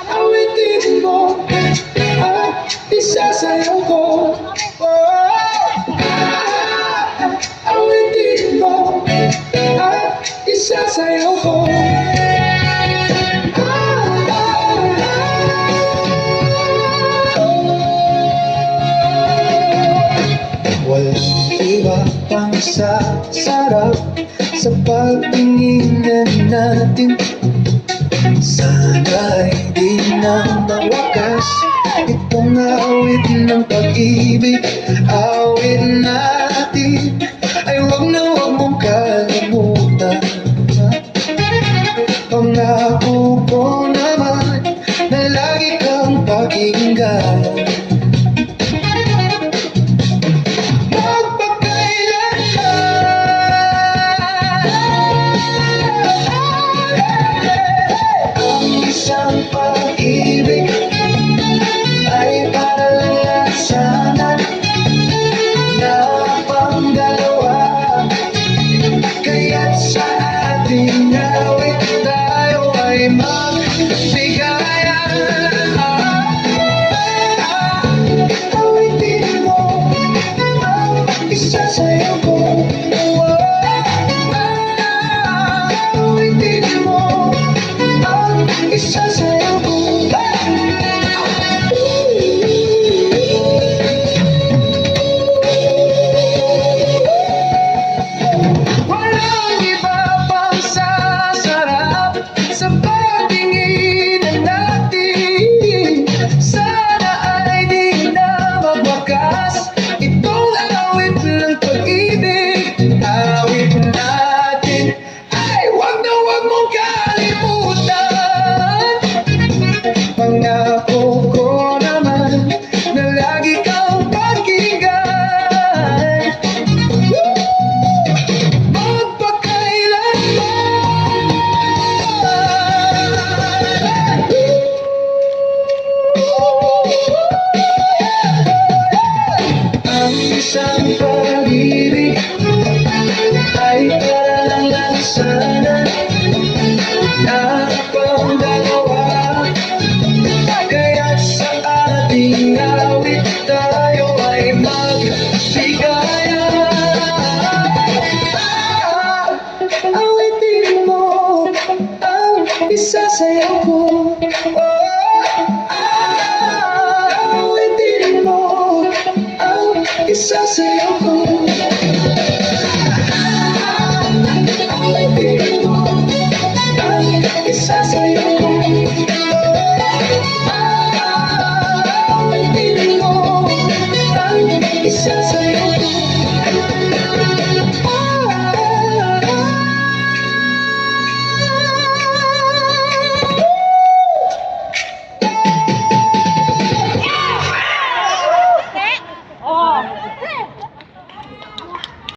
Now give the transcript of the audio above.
Awitin mo at isasayaw ko. Awitin mo at isasayaw ko. Walang iba pang sasarap sa pagtinginan natin. Sana'y di na mawakas itong awit ng pag-ibig. Awit natin ay wag na wag mong kalimutan. Pangako ko naman na lagi kang pakinggan. Ang pag-ibig ay para lang sana na pangdalawa. Kaya't sa ating awit tayo ay magbigayan. Awitin mo ang isasayaw ko. Awitin mo ang isasayaw ko. Walang iba pang sasarap sa pagtinginan natin. Sana ay di na magwakas itong awit ng pag-ibig. Awit natin ay wag na wag mong kalimutan. Pangako ko naman na lagi kang pakinggan. Ang isang pag-ibig ay para lang sana na pangdalawa. Kaya sa ating awit tayo ay magbigayan. Awitin mo ang isasayaw ko. Awitin mo ang isasayaw ko. Awitin mo ang isasayaw ko. Awitin mo ang isasayaw ko.